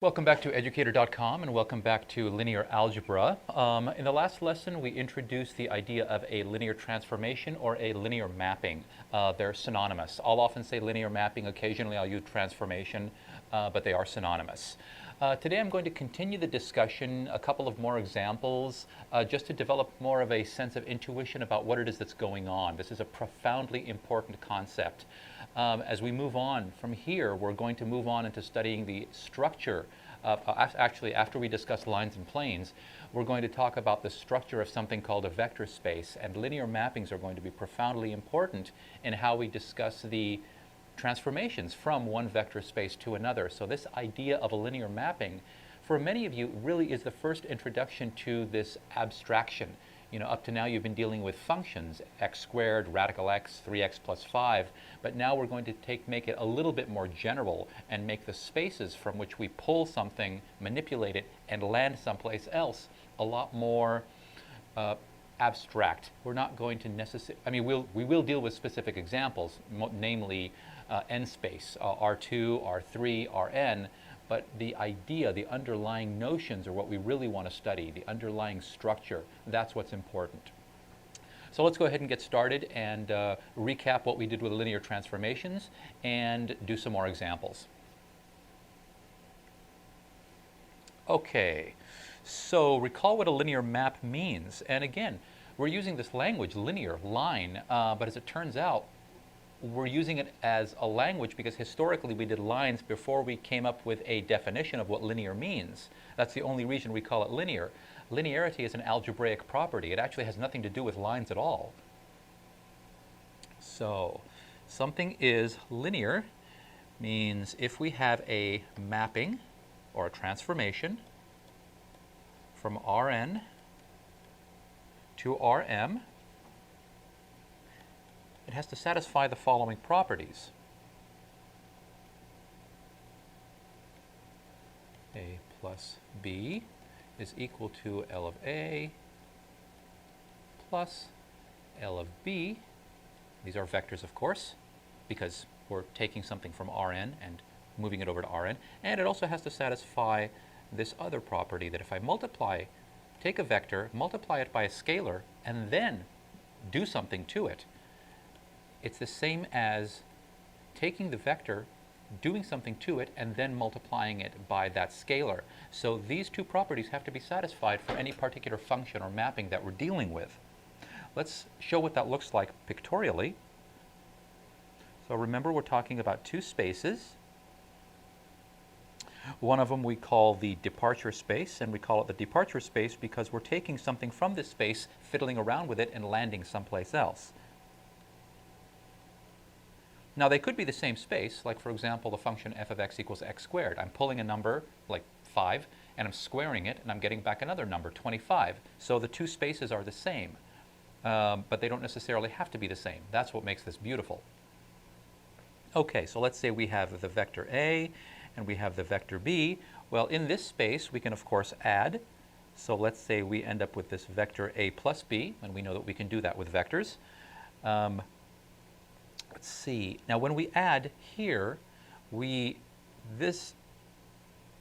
Welcome back to educator.com and welcome back to linear algebra. In the last lesson, we introduced the idea of a linear transformation or a linear mapping. They're synonymous. I'll often say linear mapping, occasionally I'll use transformation, but they are synonymous. Today I'm going to continue the discussion, a couple of more examples, just to develop more of a sense of intuition about what it is that's going on. This is a profoundly important concept. As we move on from here, we're going to move on into studying the structure. Actually, after we discuss lines and planes, we're going to talk about the structure of something called a vector space, and linear mappings are going to be profoundly important in how we discuss the transformations from one vector space to another. So this idea of a linear mapping, for many of you, really is the first introduction to this abstraction. Up to now you've been dealing with functions, x squared, radical x, 3x plus 5, but now we're going to make it a little bit more general and make the spaces from which we pull something, manipulate it, and land someplace else a lot more abstract. We're not going to necessarily, we will deal with specific examples, namely n space, R2, R3, Rn, but the idea, the underlying notions are what we really want to study, the underlying structure. That's what's important. So let's go ahead and get started and recap what we did with linear transformations and do some more examples. Okay, so recall what a linear map means. And again, we're using this language, linear, line, but as it turns out, we're using it as a language because historically we did lines before we came up with a definition of what linear means. That's the only reason we call it linear. Linearity is an algebraic property. It actually has nothing to do with lines at all. So something is linear means if we have a mapping or a transformation from Rn to Rm, it has to satisfy the following properties. A plus b is equal to L of A plus L of B. These are vectors, of course, because we're taking something from Rn and moving it over to Rn. And it also has to satisfy this other property that if I take a vector, multiply it by a scalar, and then do something to it, it's the same as taking the vector, doing something to it, and then multiplying it by that scalar. So these two properties have to be satisfied for any particular function or mapping that we're dealing with. Let's show what that looks like pictorially. So remember, we're talking about two spaces. One of them we call the departure space, and we call it the departure space because we're taking something from this space, fiddling around with it, and landing someplace else. Now they could be the same space, like for example the function f of x equals x squared. I'm pulling a number like 5 and I'm squaring it and I'm getting back another number, 25. So the two spaces are the same, but they don't necessarily have to be the same. That's what makes this beautiful. Okay, so let's say we have the vector A and we have the vector B. Well, in this space we can of course add. So let's say we end up with this vector A plus B, and we know that we can do that with vectors. Let's see. Now when we add here, the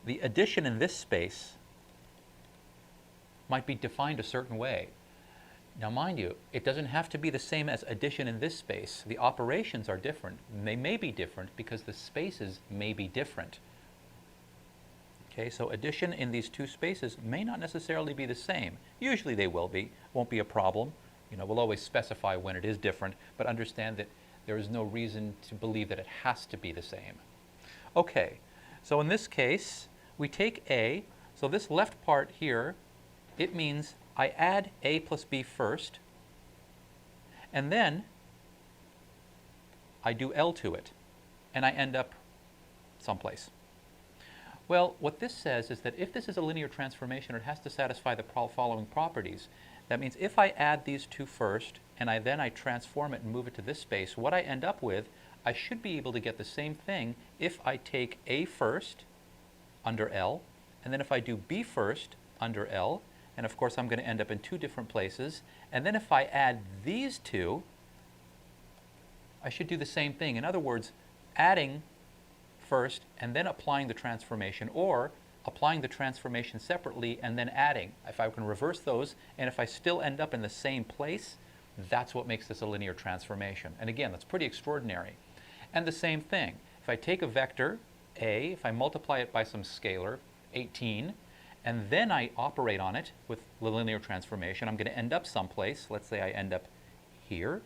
addition in this space might be defined a certain way. Now mind you, it doesn't have to be the same as addition in this space. The operations are different. They may be different because the spaces may be different. Okay, so addition in these two spaces may not necessarily be the same. Usually they will be. Won't be a problem. We'll always specify when it is different, but understand that there is no reason to believe that it has to be the same. Okay, so in this case, we take A. So this left part here, it means I add A plus B first, and then I do L to it, and I end up someplace. Well, what this says is that if this is a linear transformation, it has to satisfy the following properties. That means if I add these two first, and then I transform it and move it to this space, what I end up with, I should be able to get the same thing if I take A first under L, and then if I do B first under L, and of course I'm going to end up in two different places, and then if I add these two, I should do the same thing. In other words, adding first and then applying the transformation, or applying the transformation separately, and then adding. If I can reverse those, and if I still end up in the same place, that's what makes this a linear transformation. And again, that's pretty extraordinary. And the same thing, if I take a vector, A, if I multiply it by some scalar, 18, and then I operate on it with the linear transformation, I'm going to end up someplace. Let's say I end up here.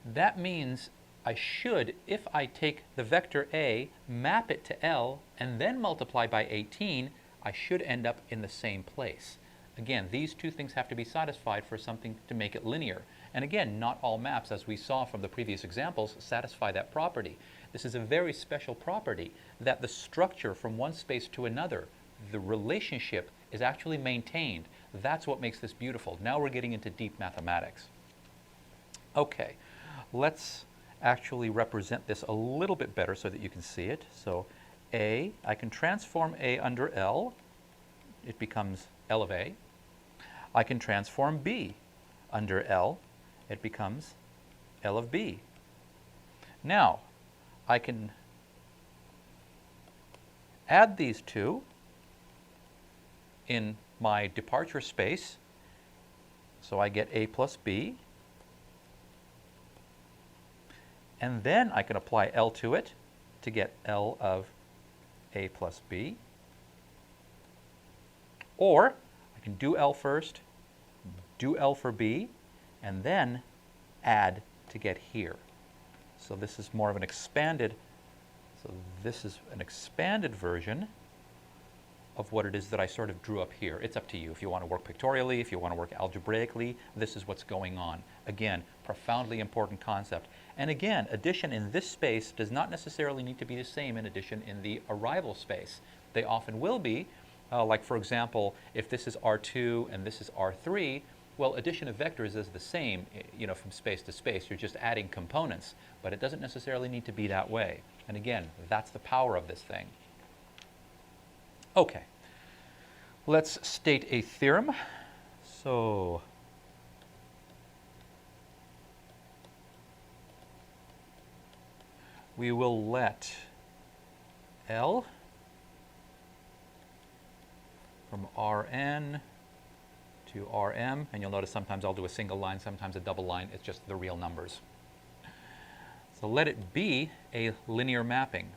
That means I should, if I take the vector A, map it to L, and then multiply by 18, I should end up in the same place. Again, these two things have to be satisfied for something to make it linear. And again, not all maps, as we saw from the previous examples, satisfy that property. This is a very special property, that the structure from one space to another, the relationship is actually maintained. That's what makes this beautiful. Now we're getting into deep mathematics. Okay, let's actually represent this a little bit better so that you can see it. So A, I can transform A under L. It becomes L of A. I can transform B under L. It becomes L of B. Now, I can add these two in my departure space. So I get A plus B. And then I can apply L to it to get L of A plus B. Or I can do L first, do L for B, and then add to get here. So this is more of an expanded, version of what it is that I sort of drew up here. It's up to you. If you want to work pictorially, if you want to work algebraically, this is what's going on. Again, profoundly important concept. And again, addition in this space does not necessarily need to be the same in addition in the arrival space. They often will be. Like for example, if this is R2 and this is R3, well, addition of vectors is the same, from space to space. You're just adding components, but it doesn't necessarily need to be that way. And again, that's the power of this thing. Okay, let's state a theorem. So we will let L from Rn to Rm, and you'll notice sometimes I'll do a single line, sometimes a double line. It's just the real numbers. So let it be a linear mapping.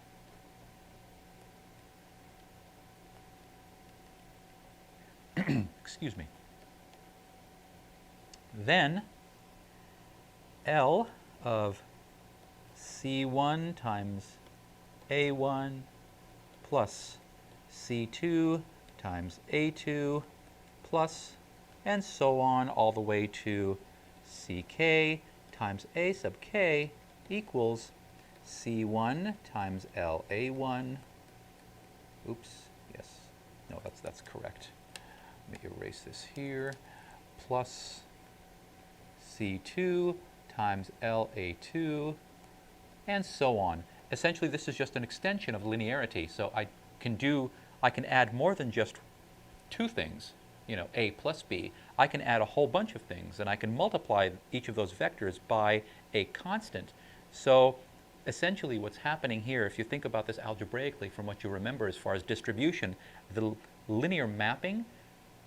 Excuse me. Then L of C1 times A1 plus C2 times A2 plus, and so on all the way to CK times A sub k equals C1 times LA1. Oops, yes, no, that's correct. Let me erase this here. Plus C2 times LA2, and so on. Essentially, this is just an extension of linearity. So I can add more than just two things, A plus B. I can add a whole bunch of things, and I can multiply each of those vectors by a constant. So essentially what's happening here, if you think about this algebraically from what you remember as far as distribution, the linear mapping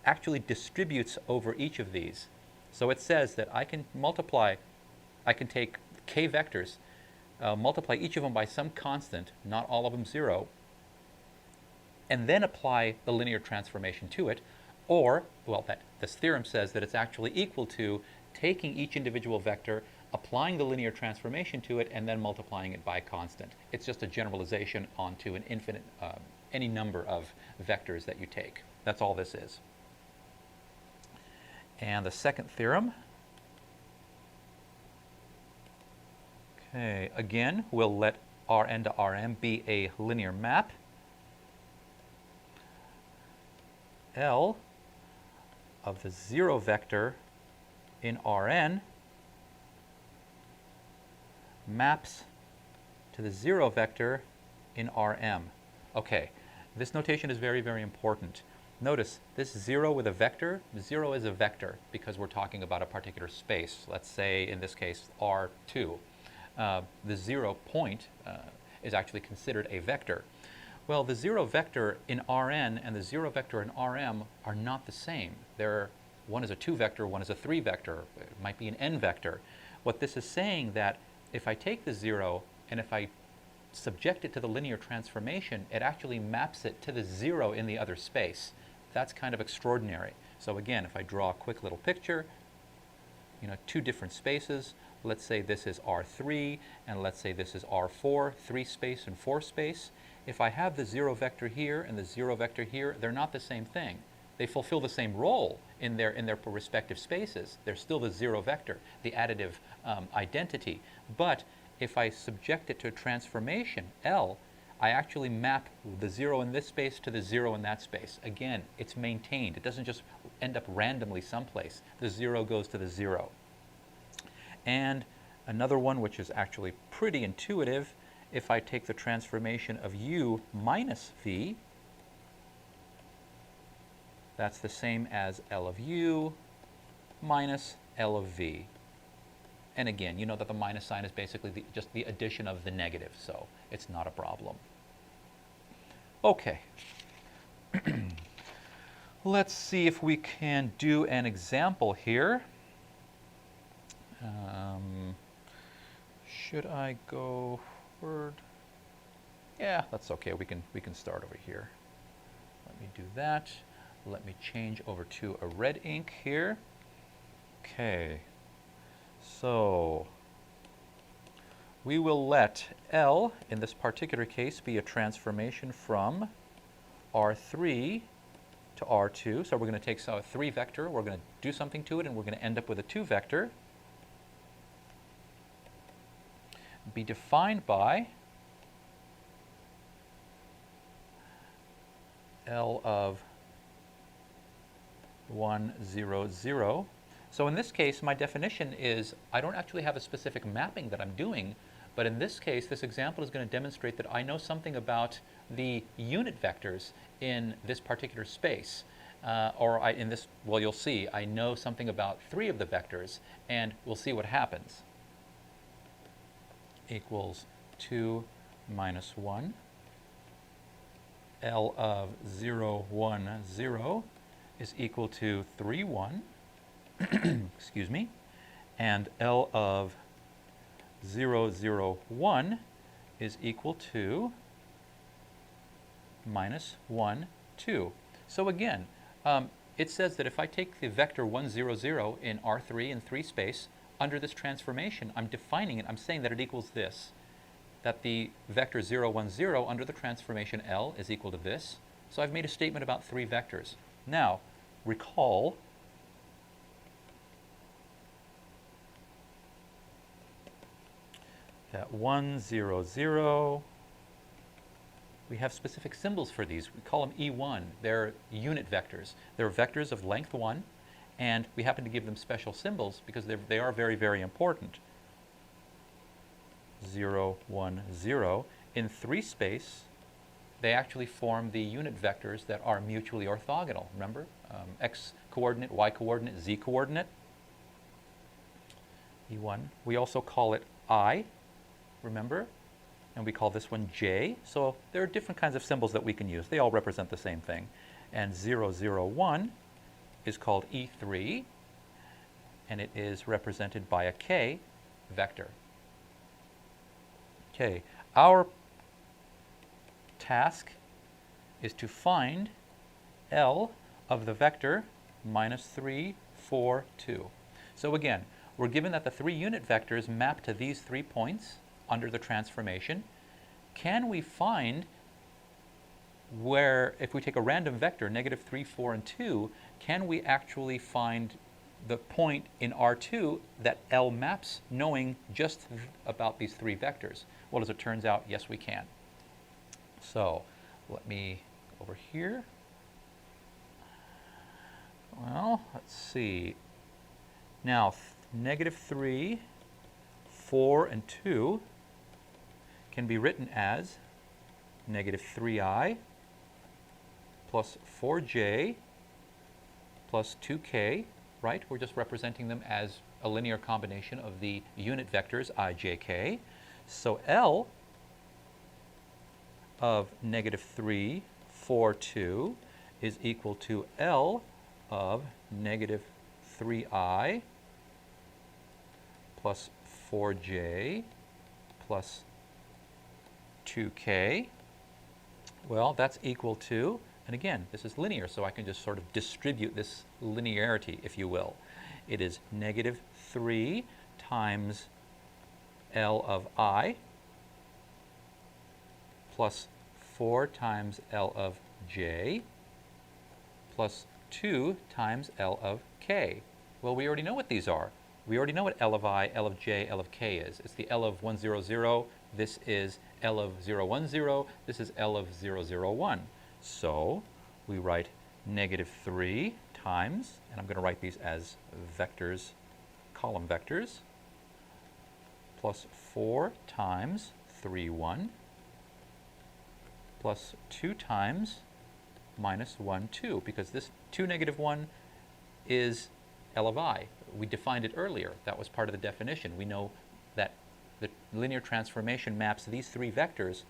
actually distributes over each of these. So it says that I can take k vectors, multiply each of them by some constant, not all of them 0, and then apply the linear transformation to it. Or, well, this theorem says that it's actually equal to taking each individual vector, applying the linear transformation to it, and then multiplying it by a constant. It's just a generalization onto an infinite, any number of vectors that you take. That's all this is. And the second theorem, okay, again, we'll let Rn to Rm be a linear map. L of the 0 vector in Rn maps to the 0 vector in Rm. Okay, this notation is very, very important. Notice this 0 with a vector, 0 is a vector because we're talking about a particular space. Let's say in this case R2. The 0 point is actually considered a vector. Well, the zero vector in Rn and the zero vector in Rm are not the same. One is a 2 vector, one is a 3 vector. It might be an n vector. What this is saying that if I take the 0 and if I subject it to the linear transformation, it actually maps it to the 0 in the other space. That's kind of extraordinary. So again, if I draw a quick little picture, two different spaces. Let's say this is R3, and let's say this is R4, 3 space and 4 space. If I have the 0 vector here and the 0 vector here, they're not the same thing. They fulfill the same role in their respective spaces. They're still the 0 vector, the additive identity. But if I subject it to a transformation, L, I actually map the 0 in this space to the 0 in that space. Again, it's maintained. It doesn't just end up randomly someplace. The 0 goes to the 0. And another one, which is actually pretty intuitive, if I take the transformation of u minus v, that's the same as L of u minus L of v. And again, you know that the minus sign is basically just the addition of the negative, so it's not a problem. Okay. Let's see if we can do an example here. Should I go forward? Yeah, that's okay. We can start over here. Let me do that. Let me change over to a red ink here. Okay. So we will let L, in this particular case, be a transformation from R3 to R2. So we're going to take a 3 vector, we're going to do something to it, and we're going to end up with a 2 vector. Be defined by L of 1, 0, 0. So in this case, my definition is I don't actually have a specific mapping that I'm doing, but in this case, this example is going to demonstrate that I know something about the unit vectors in this particular space. Well, you'll see, I know something about 3 of the vectors, and we'll see what happens. Equals 2 minus 1. L of 0, 1, 0 is equal to 3, 1. Excuse me. And L of 0, 0, 1 is equal to minus 1, 2. So again, it says that if I take the vector 1, 0, 0 in R3 and 3 space, under this transformation, I'm defining it. I'm saying that it equals this, that the vector 0, 1, 0 under the transformation L is equal to this. So I've made a statement about 3 vectors. Now, recall that 1, 0, 0, we have specific symbols for these. We call them E1. They're unit vectors. They're vectors of length 1, and we happen to give them special symbols because they are very, very important. 0, 1, 0. In 3 space, they actually form the unit vectors that are mutually orthogonal. Remember? X coordinate, Y coordinate, Z coordinate. E1. We also call it I, remember? And we call this one J. So there are different kinds of symbols that we can use. They all represent the same thing. And 0, 0, 1 is called E3, and it is represented by a K vector. Okay, our task is to find L of the vector minus 3, 4, 2. So again, we're given that the 3 unit vectors map to these 3 points under the transformation. Can we find where, if we take a random vector, negative 3, 4, and 2, can we actually find the point in R2 that L maps, knowing just about these 3 vectors? Well, as it turns out, yes, we can. So let me over here. Well, let's see. Now, negative 3, 4, and 2 can be written as negative 3i plus 4j plus 2k, right? We're just representing them as a linear combination of the unit vectors I, j, k. So L of negative 3, 4, 2 is equal to L of negative 3I plus 4J plus 2K. Well, that's equal to, and again, this is linear, so I can just sort of distribute this linearity, if you will. It is negative 3 times L of I plus 4 times L of J plus 2 times L of K. Well, we already know what these are. We already know what L of I, L of J, L of K is. It's the L of 1, 0, 0. This is L of 0, 1, 0. This is L of 0, 0, 1. So we write negative 3 times, and I'm going to write these as vectors, column vectors, plus 4 times 3, 1, plus 2 times minus 1, 2, because this 2, negative 1 is L of I. We defined it earlier. That was part of the definition. We know that the linear transformation maps these three vectors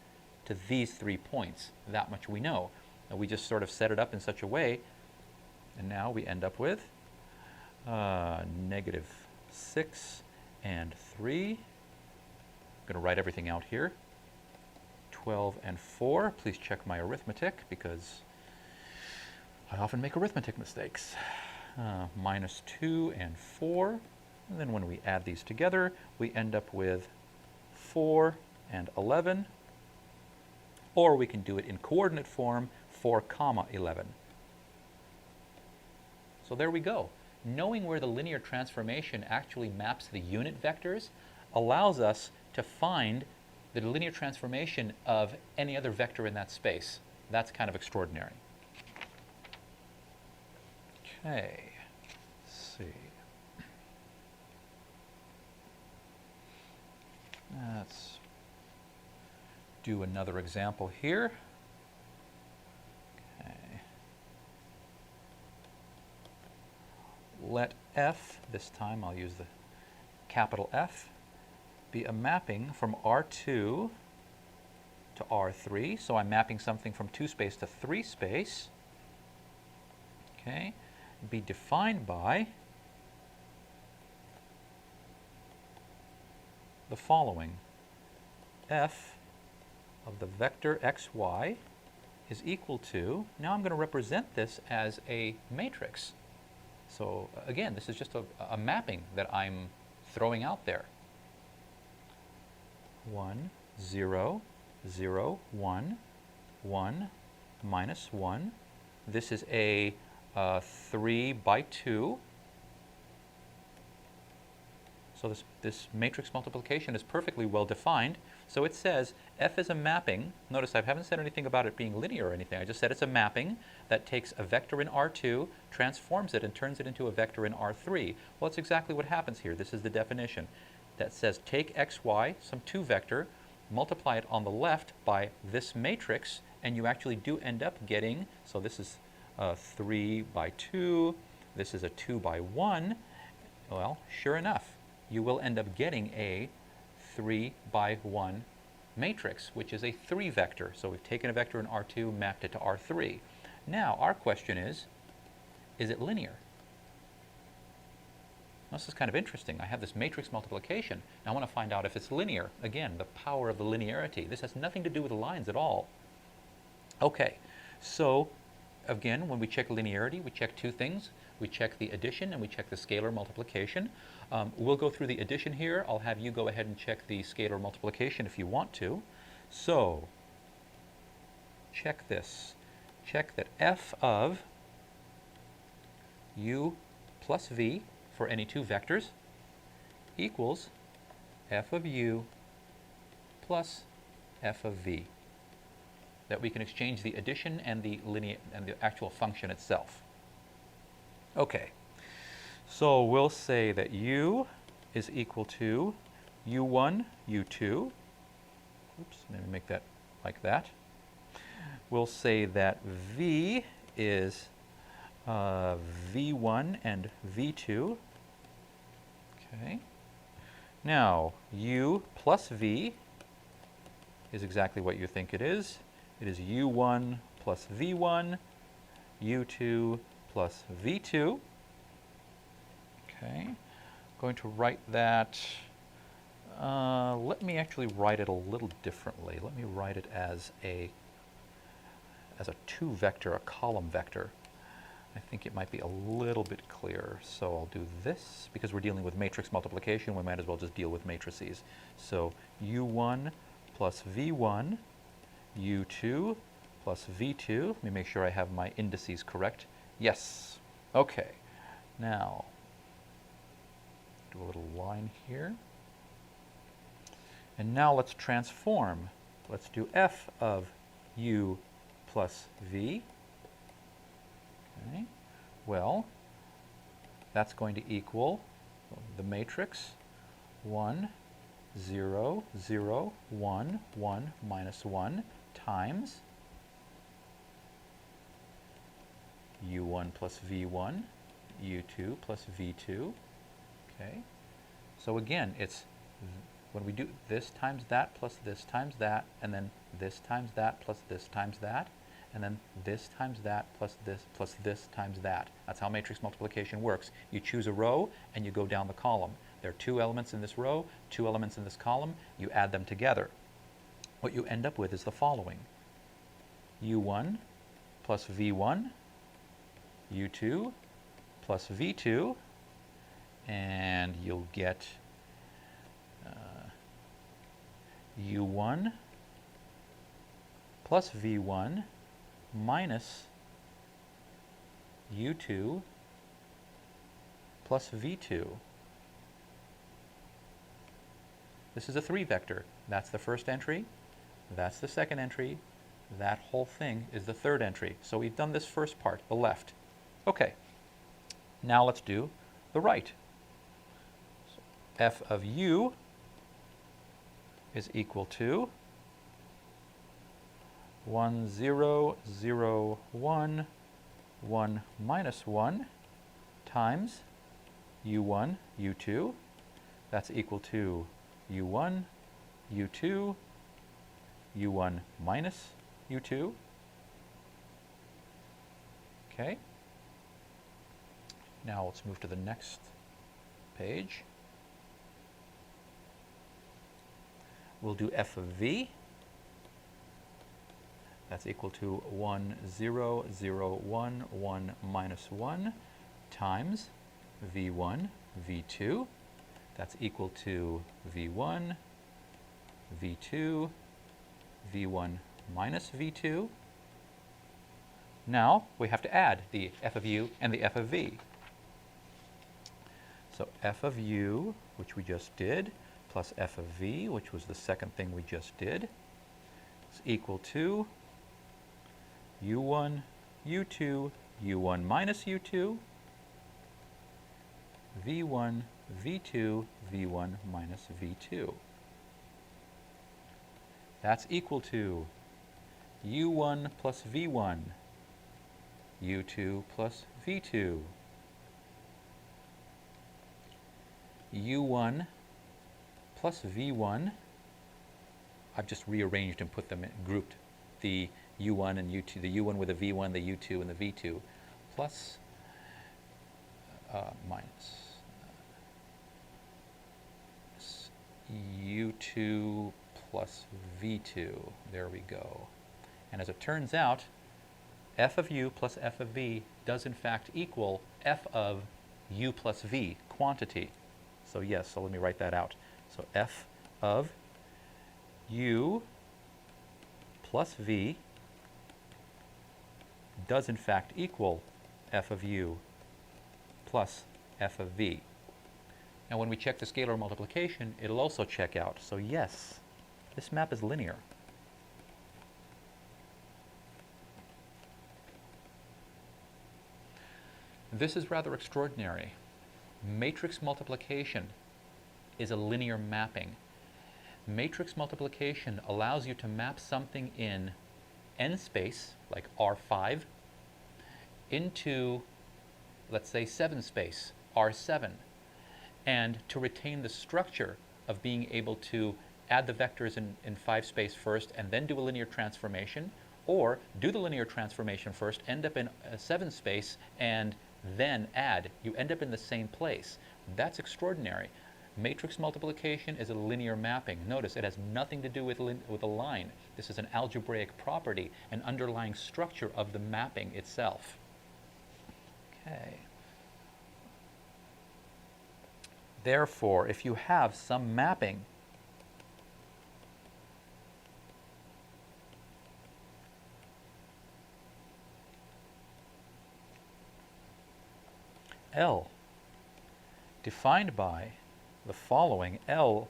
to these 3 points. That much we know. And we just sort of set it up in such a way, and now we end up with negative 6 and 3. I'm going to write everything out here. 12 and 4. Please check my arithmetic because I often make arithmetic mistakes. Minus 2 and 4. And then when we add these together, we end up with 4 and 11. Or we can do it in coordinate form, 4 comma 11. So there we go. Knowing where the linear transformation actually maps the unit vectors allows us to find the linear transformation of any other vector in that space. That's kind of extraordinary. Okay, let's see. Let's do another example here. Okay. Let F, this time I'll use the capital F, be a mapping from R2 to R3. So I'm mapping something from 2 space to 3 space. Okay. Be defined by the following. F of the vector xy is equal to, now I'm going to represent this as a matrix. So again, this is just a mapping that I'm throwing out there. 1, 0, 0, 1, 1, minus 1. This is a 3 by 2. So this matrix multiplication is perfectly well defined. So it says F is a mapping. Notice I haven't said anything about it being linear or anything. I just said it's a mapping that takes a vector in R2, transforms it, and turns it into a vector in R3. Well, that's exactly what happens here. This is the definition that says take xy, some 2 vector, multiply it on the left by this matrix, and you actually do end up getting, so this is 3 by 2, this is a 2 by 1. Well, sure enough, you will end up getting a 3 by 1 matrix, which is a 3 vector. So we've taken a vector in R2, mapped it to R3. Now, our question is it linear? Now, this is kind of interesting. I have this matrix multiplication. Now I want to find out if it's linear. Again, the power of the linearity. This has nothing to do with the lines at all. Okay, so again, when we check linearity, we check 2 things. We check the addition and we check the scalar multiplication. We'll go through the addition here. I'll have you go ahead and check the scalar multiplication if you want to. So, check this. Check that f of u plus v for any 2 vectors equals f of u plus f of v. That we can exchange the addition and the actual function itself. Okay, so we'll say that u is equal to u1, u2. Oops, let me make that like that. We'll say that v is v1 and v2. Okay. Now, u plus v is exactly what you think it is. It is u1 plus v1, u2 plus v2. Okay, going to write that, let me actually write it a little differently. Let me write it as a two vector, a column vector. I think it might be a little bit clearer. So I'll do this. Because we're dealing with matrix multiplication, we might as well just deal with matrices. So u1 plus v1, u2 plus v2. Let me make sure I have my indices correct. Yes. Okay. Now, do a little line here. And now let's transform. Let's do f of u plus v. Okay. Well, that's going to equal the matrix 1, 0, 0, 1, 1, minus 1 times u1 plus v1, u2 plus v2. Okay. So again, it's when we do this times that plus this times that, and then this times that plus this times that, and then this times that plus this times that. That's how matrix multiplication works. You choose a row and you go down the column. There are two elements in this row, two elements in this column. You add them together. What you end up with is the following. u1 plus v1, u2 plus v2, and you'll get u1 plus v1 minus u2 plus v2. This is a 3 vector. That's the first entry, that's the second entry, that whole thing is the third entry. So we've done this first part, the left. Okay, now let's do the right. So f of u is equal to 1, 0, 0, 1, 1 minus 1 times u1, u2. That's equal to u1, u2, u1 minus u2. Okay. Now let's move to the next page. We'll do f of v. That's equal to 1, 0, 0, 1, 1 minus 1 times v1, v2. That's equal to v1, v2, v1 minus v2. Now we have to add the f of u and the f of v. So f of u, which we just did, plus f of v, which was the second thing we just did, is equal to u1, u2, u1 minus u2, v1, v2, v1 minus v2. That's equal to u1 plus v1, u2 plus v2, u1 plus v1. I've just rearranged and put them in, grouped the u1 and u2, the u1 with the v1, the u2 and the v2, plus minus u2 plus v2. There we go. And as it turns out, f of u plus f of v does in fact equal f of u plus v, quantity. So yes, so let me write that out. So f of u plus v does in fact equal f of u plus f of v. Now when we check the scalar multiplication, it'll also check out. So yes, this map is linear. This is rather extraordinary. Matrix multiplication is a linear mapping. Matrix multiplication allows you to map something in n space, like R5, into, let's say, 7 space, R7, and to retain the structure of being able to add the vectors in 5 space first and then do a linear transformation, Or do the linear transformation first, end up in a 7 space, and then add. You end up in the same place. That's extraordinary. Matrix multiplication is a linear mapping. Notice it has nothing to do with a line. This is an algebraic property, an underlying structure of the mapping itself. Okay. Therefore, if you have some mapping L defined by the following, L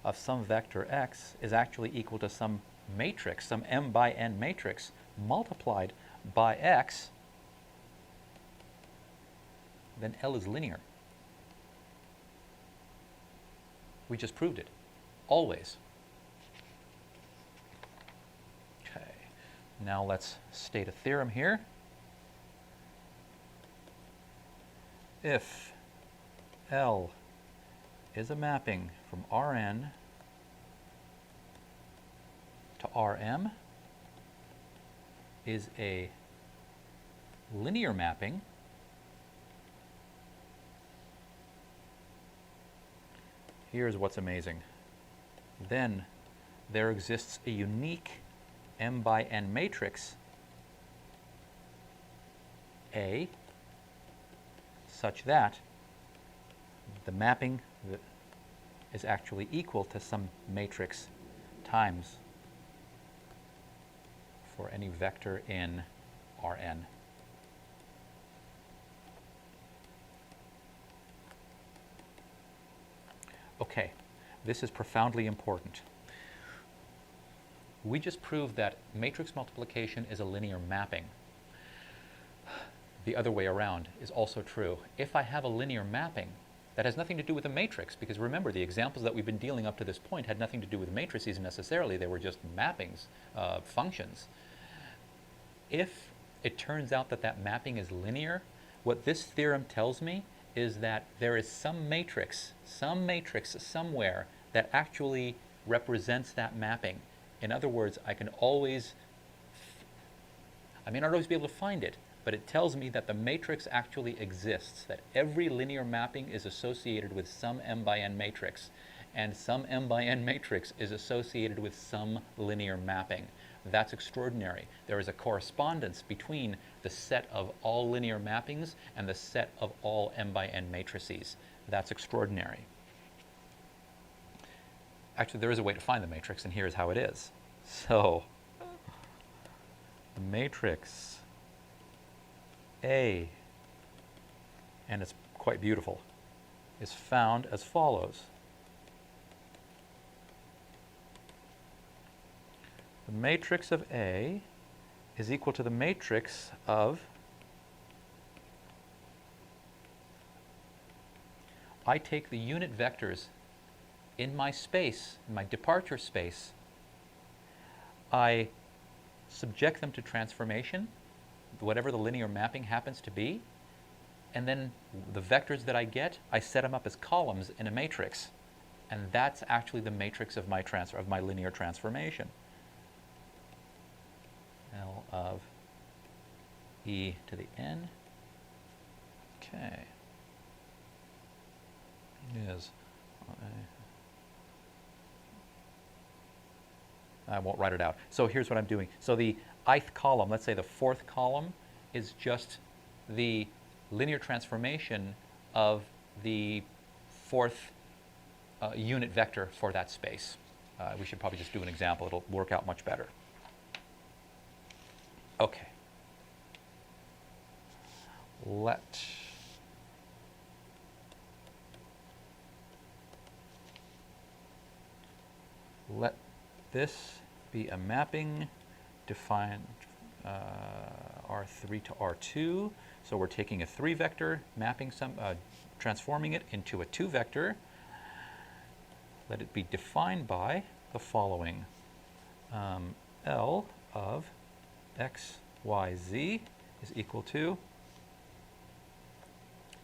of some vector x is actually equal to some matrix, some m by n matrix multiplied by x, then L is linear. We just proved it. Always. Okay. Now let's state a theorem here. If L is a mapping from Rn to Rm, is a linear mapping, here's what's amazing. Then there exists a unique m by n matrix A such that the mapping is actually equal to some matrix times for any vector in Rn. Okay, this is profoundly important. We just proved that matrix multiplication is a linear mapping. The other way around is also true. If I have a linear mapping, that has nothing to do with a matrix, because remember, the examples that we've been dealing up to this point had nothing to do with matrices necessarily. They were just mappings, functions. If it turns out that that mapping is linear, what this theorem tells me is that there is some matrix somewhere that actually represents that mapping. In other words, I may not always be able to find it, but it tells me that the matrix actually exists, that every linear mapping is associated with some m by n matrix, and some m by n matrix is associated with some linear mapping. That's extraordinary. There is a correspondence between the set of all linear mappings and the set of all m by n matrices. That's extraordinary. Actually, there is a way to find the matrix, and here's how it is. So, the matrix A, and it's quite beautiful, is found as follows. The matrix of A is equal to the matrix of, I take the unit vectors in my space, in my departure space, I subject them to transformation, whatever the linear mapping happens to be, and then the vectors that I get, I set them up as columns in a matrix, and that's actually the matrix of my linear transformation. L of e to the n, okay, is, I won't write it out. So here's what I'm doing. So the ith column, let's say the fourth column, is just the linear transformation of the fourth unit vector for that space. We should probably just do an example. It'll work out much better. Okay. Let this be a mapping defined R3 to R2. So we're taking a 3 vector, mapping transforming it into a 2 vector. Let it be defined by the following. L of x, y, z is equal to,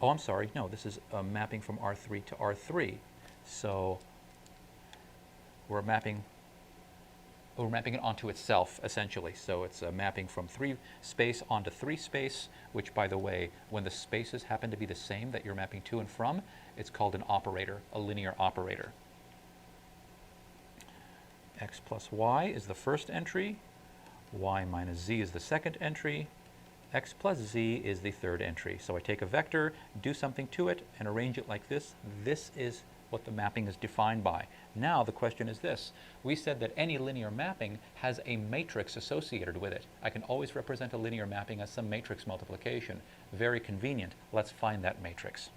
oh, I'm sorry, no, this is a mapping from R3 to R3. So we're mapping We're mapping it onto itself, essentially. So it's mapping from 3 space onto 3 space, which, by the way, when the spaces happen to be the same that you're mapping to and from, it's called an operator, a linear operator. X plus y is the first entry, y minus z is the second entry, x plus z is the third entry. So I take a vector, do something to it, and arrange it like this. This is what the mapping is defined by. Now the question is this. We said that any linear mapping has a matrix associated with it. I can always represent a linear mapping as some matrix multiplication. Very convenient. Let's find that matrix.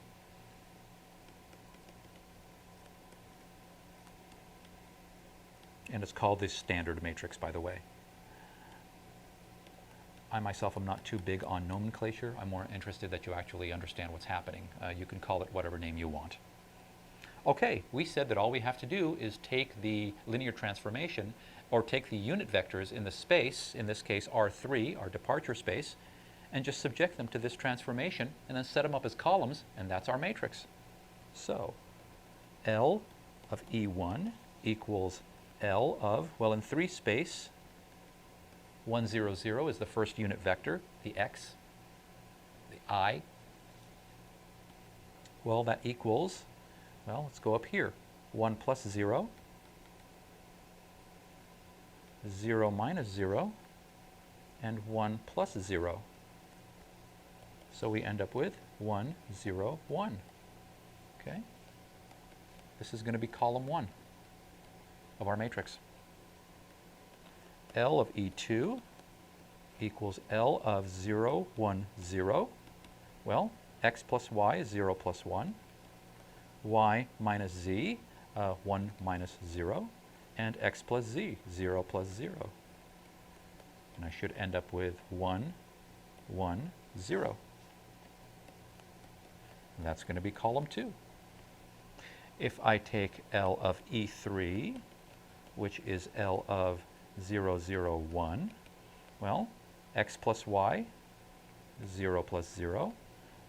And it's called the standard matrix, by the way. I myself am not too big on nomenclature. I'm more interested that you actually understand what's happening. You can call it whatever name you want. Okay, we said that all we have to do is take the linear transformation, or take the unit vectors in the space, in this case R3, our departure space, and just subject them to this transformation, and then set them up as columns, and that's our matrix. So L of E1 equals L of, well, in 3 space, 1, 0, 0 is the first unit vector, the x, the I. Well, that equals, well, let's go up here. 1 plus 0, 0 minus 0, and 1 plus 0. So we end up with 1, 0, 1. Okay? This is going to be column 1 of our matrix. L of E2 equals L of 0, 1, 0. Well, x plus y is 0 plus 1. Y minus z, 1 minus 0. And x plus z, 0 plus 0. And I should end up with 1, 1, 0. And that's going to be column 2. If I take L of E3, which is L of 0, 0, 1, well, x plus y, 0 plus 0,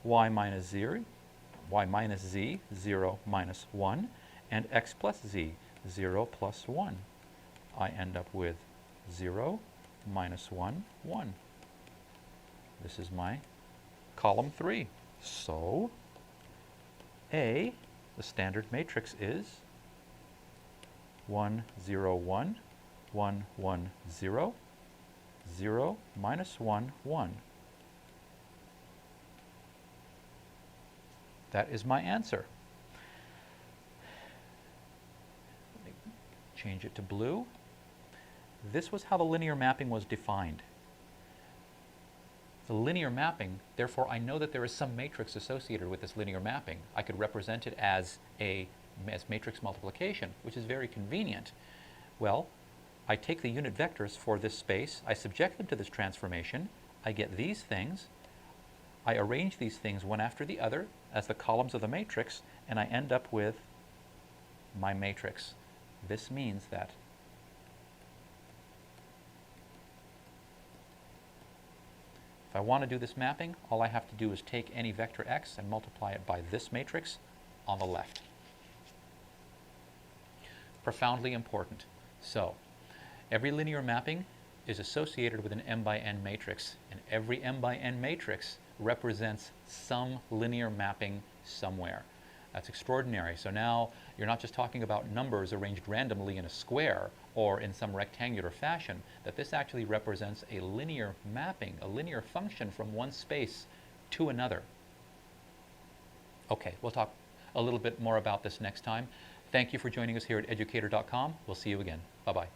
y minus z, 0 minus 1, and x plus z, 0 plus 1. I end up with 0, minus 1, 1. This is my column 3. So A, the standard matrix, is 1, 0, 1, 1, 1, 0, 0, minus 1, 1. That is my answer. Let me change it to blue. This was how the linear mapping was defined. The linear mapping, therefore I know that there is some matrix associated with this linear mapping. I could represent it as matrix multiplication, which is very convenient. Well, I take the unit vectors for this space, I subject them to this transformation, I get these things, I arrange these things one after the other as the columns of the matrix, and I end up with my matrix. This means that if I want to do this mapping, all I have to do is take any vector x and multiply it by this matrix on the left. Profoundly important. So, every linear mapping is associated with an m by n matrix, and every m by n matrix represents some linear mapping somewhere. That's extraordinary. So now you're not just talking about numbers arranged randomly in a square or in some rectangular fashion, that this actually represents a linear mapping, a linear function from one space to another. Okay, we'll talk a little bit more about this next time. Thank you for joining us here at educator.com. We'll see you again. Bye-bye.